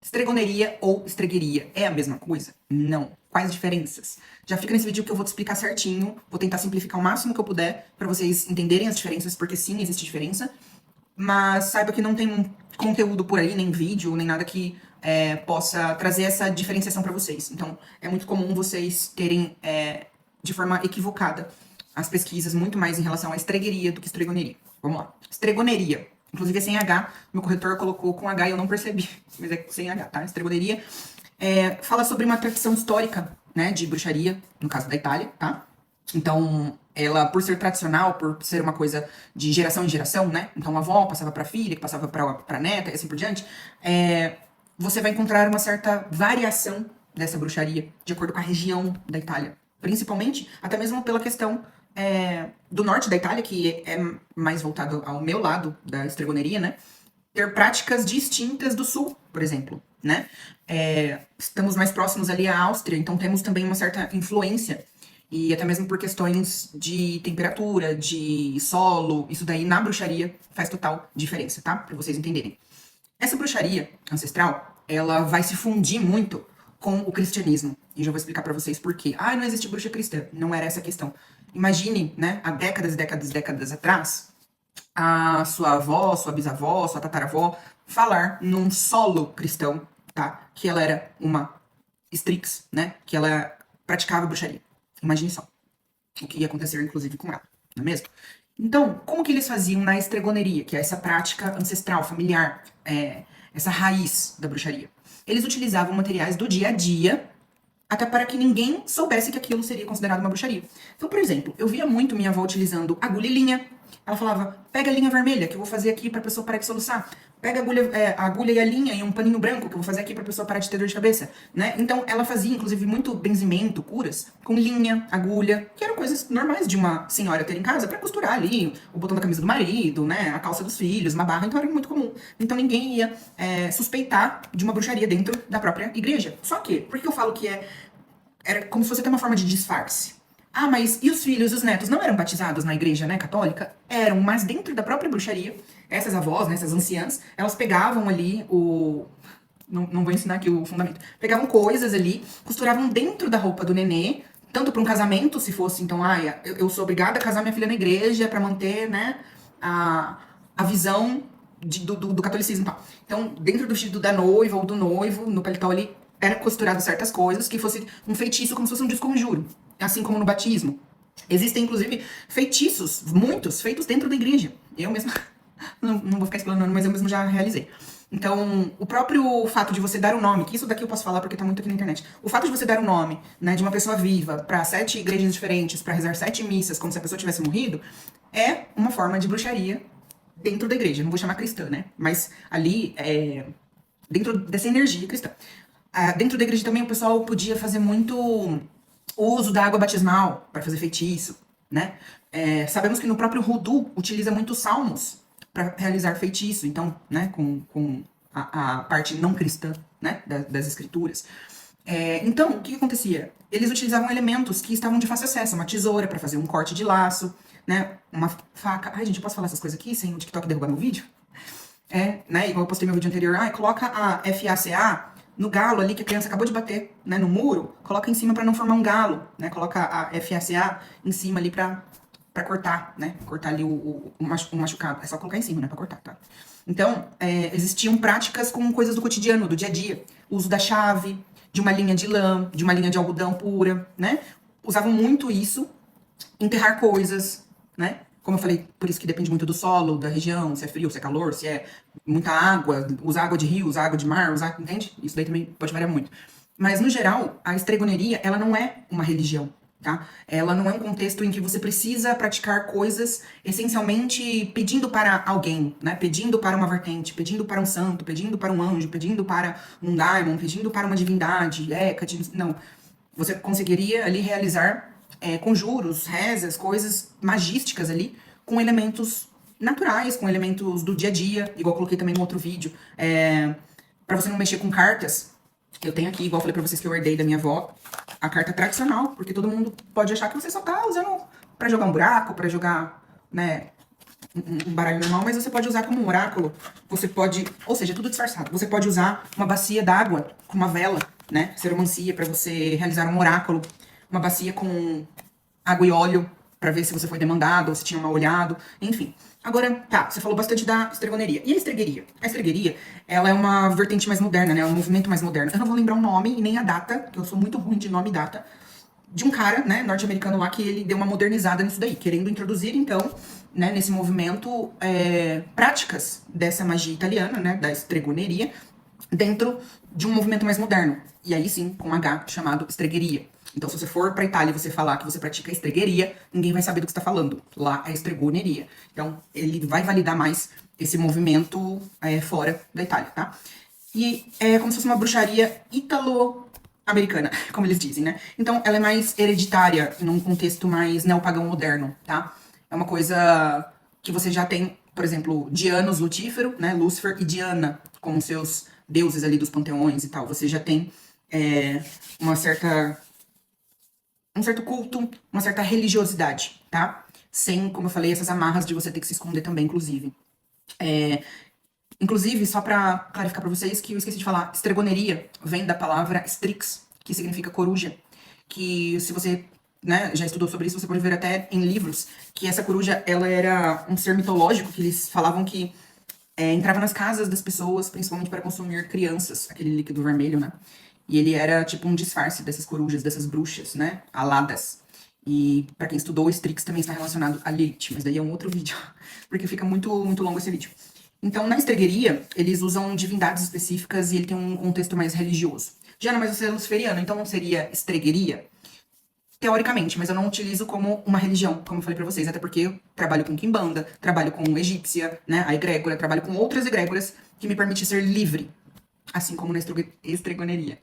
Estregoneria ou estregueria é a mesma coisa? Não. Quais diferenças? Já fica nesse vídeo que eu vou te explicar certinho. Vou tentar simplificar o máximo que eu puder para vocês entenderem as diferenças, porque sim, existe diferença. Mas saiba que não tem um conteúdo por aí, nem vídeo, nem nada que possa trazer essa diferenciação para vocês. Então, é muito comum vocês terem, de forma equivocada, as pesquisas muito mais em relação à estregueria do que estregoneria. Vamos lá. Estregoneria. Inclusive é sem H. Meu corretor colocou com H e eu não percebi. Mas é sem H, tá? Estregoneria. Fala sobre uma tradição histórica, né, de bruxaria, no caso da Itália, tá? Então, ela, por ser tradicional, por ser uma coisa de geração em geração, né? Então, a avó passava pra filha, que passava pra neta, e assim por diante. Você vai encontrar uma certa variação dessa bruxaria, de acordo com a região da Itália. Principalmente, até mesmo pela questão do norte da Itália, que é mais voltado ao meu lado da estregoneria, né? Ter práticas distintas do sul, por exemplo, né? Estamos mais próximos ali à Áustria, então temos também uma certa influência, e até mesmo por questões de temperatura, de solo, isso daí na bruxaria faz total diferença, tá? Pra vocês entenderem. Essa bruxaria ancestral, ela vai se fundir muito com o cristianismo. E já vou explicar pra vocês por quê. Ah, não existe bruxa cristã. Não era essa a questão. Imagine, né, há décadas e décadas e décadas atrás, a sua avó, sua bisavó, sua tataravó falar num solo cristão, tá? Que ela era uma Strix, né? Que ela praticava bruxaria. Imagine só o que ia acontecer, inclusive, com ela, não é mesmo? Então, como que eles faziam na estregoneria, que é essa prática ancestral, familiar, essa raiz da bruxaria? Eles utilizavam materiais do dia a dia, até para que ninguém soubesse que aquilo seria considerado uma bruxaria. Então, por exemplo, eu via muito minha avó utilizando agulha e linha. Ela falava, pega a linha vermelha, que eu vou fazer aqui pra pessoa parar de soluçar. Pega a agulha e a linha e um paninho branco, que eu vou fazer aqui pra pessoa parar de ter dor de cabeça, né? Então, ela fazia, inclusive, muito benzimento, curas, com linha, agulha, que eram coisas normais de uma senhora ter em casa pra costurar ali o botão da camisa do marido, né? A calça dos filhos, uma barra, então era muito comum. Então, ninguém ia suspeitar de uma bruxaria dentro da própria igreja. Só que, por que eu falo que era como se fosse até uma forma de disfarce? Ah, mas e os filhos, os netos não eram batizados na igreja, né, católica? Eram, mas dentro da própria bruxaria, essas avós, né, essas anciãs, elas pegavam ali o... Não vou ensinar aqui o fundamento. Pegavam coisas ali, costuravam dentro da roupa do nenê, tanto para um casamento, se fosse, então, eu sou obrigada a casar minha filha na igreja para manter, né, a visão do catolicismo e tal. Então, dentro do vestido da noiva ou do noivo, no paletó ali, era costurado certas coisas que fosse um feitiço, como se fosse um desconjuro. Assim como no batismo. Existem, inclusive, feitiços, muitos, feitos dentro da igreja. Eu mesma, não vou ficar explanando, mas eu mesmo já realizei. Então, o próprio fato de você dar um nome, que isso daqui eu posso falar porque tá muito aqui na internet. O fato de você dar um nome, né, de uma pessoa viva para 7 igrejas diferentes, para rezar 7 missas, como se a pessoa tivesse morrido, é uma forma de bruxaria dentro da igreja. Não vou chamar cristã, né? Mas ali, dentro dessa energia cristã. Dentro da igreja também o pessoal podia fazer muito uso da água batismal para fazer feitiço, né? Sabemos que no próprio Voodoo utiliza muitos salmos para realizar feitiço, então, né, com a parte não cristã, né, das escrituras. Então, o que acontecia? Eles utilizavam elementos que estavam de fácil acesso, uma tesoura para fazer um corte de laço, né, uma faca. Ai, gente, eu posso falar essas coisas aqui sem o TikTok derrubar meu vídeo? Né, igual eu postei meu vídeo anterior, coloca a FACA no galo ali que a criança acabou de bater, né, no muro, coloca em cima para não formar um galo, né, coloca a FACA em cima ali pra cortar, né, cortar ali o machucado. É só colocar em cima, né, pra cortar, tá? Então, existiam práticas com coisas do cotidiano, do dia a dia. O uso da chave, de uma linha de lã, de uma linha de algodão pura, né? Usavam muito isso, enterrar coisas, né? Como eu falei, por isso que depende muito do solo, da região, se é frio, se é calor, se é muita água, usar água de rio, usar água de mar, entende? Isso daí também pode variar muito. Mas, no geral, a estregoneria, ela não é uma religião, tá? Ela não é um contexto em que você precisa praticar coisas essencialmente pedindo para alguém, né? Pedindo para uma vertente, pedindo para um santo, pedindo para um anjo, pedindo para um daimon, pedindo para uma divindade, Hecate, não. Você conseguiria ali realizar conjuros, rezas, coisas magísticas ali, com elementos naturais, com elementos do dia a dia, igual eu coloquei também no outro vídeo. Pra você não mexer com cartas, eu tenho aqui, igual eu falei pra vocês que eu herdei da minha avó, a carta tradicional, porque todo mundo pode achar que você só tá usando pra jogar um buraco, pra jogar, né, um baralho normal, mas você pode usar como um oráculo. Você pode, ou seja, tudo disfarçado. Você pode usar uma bacia d'água com uma vela, né? Seromancia para você realizar um oráculo. Uma bacia com água e óleo para ver se você foi demandado ou se tinha mal olhado, enfim. Agora, tá, você falou bastante da estregoneria. E a estregueria? A estregueria, ela é uma vertente mais moderna, né? É um movimento mais moderno. Eu não vou lembrar o nome e nem a data, que eu sou muito ruim de nome e data, de um cara, né, norte-americano lá, que ele deu uma modernizada nisso daí, querendo introduzir, então, né, nesse movimento, práticas dessa magia italiana, né, da estregoneria, dentro de um movimento mais moderno. E aí sim, com H, chamado estregueria. Então, se você for pra Itália e você falar que você pratica estregueria, ninguém vai saber do que você tá falando. Lá é estregoneria. Então, ele vai validar mais esse movimento fora da Itália, tá? E é como se fosse uma bruxaria ítalo-americana, como eles dizem, né? Então, ela é mais hereditária, num contexto mais neopagão moderno, tá? É uma coisa que você já tem, por exemplo, Dianos, Lutífero, né? Lúcifer e Diana, como seus deuses ali dos panteões e tal. Você já tem uma certa um certo culto, uma certa religiosidade, tá? Sem, como eu falei, essas amarras de você ter que se esconder também, inclusive. Inclusive, só pra clarificar pra vocês que eu esqueci de falar, estregoneria vem da palavra strix, que significa coruja. Que se você, né, já estudou sobre isso, você pode ver até em livros que essa coruja, ela era um ser mitológico que eles falavam que entrava nas casas das pessoas, principalmente para consumir crianças, aquele líquido vermelho, né? E ele era tipo um disfarce dessas corujas, dessas bruxas, né? Aladas. E pra quem estudou, o Strix também está relacionado a Lilith, mas daí é um outro vídeo, porque fica muito, muito longo esse vídeo. Então, na estregueria, eles usam divindades específicas e ele tem um contexto mais religioso. Jana, mas você é luciferiano, então não seria estregueria? Teoricamente, mas eu não utilizo como uma religião, como eu falei pra vocês, até porque eu trabalho com quimbanda, trabalho com egípcia, né, a egrégora, trabalho com outras egrégoras que me permitem ser livre, assim como na estregoneria.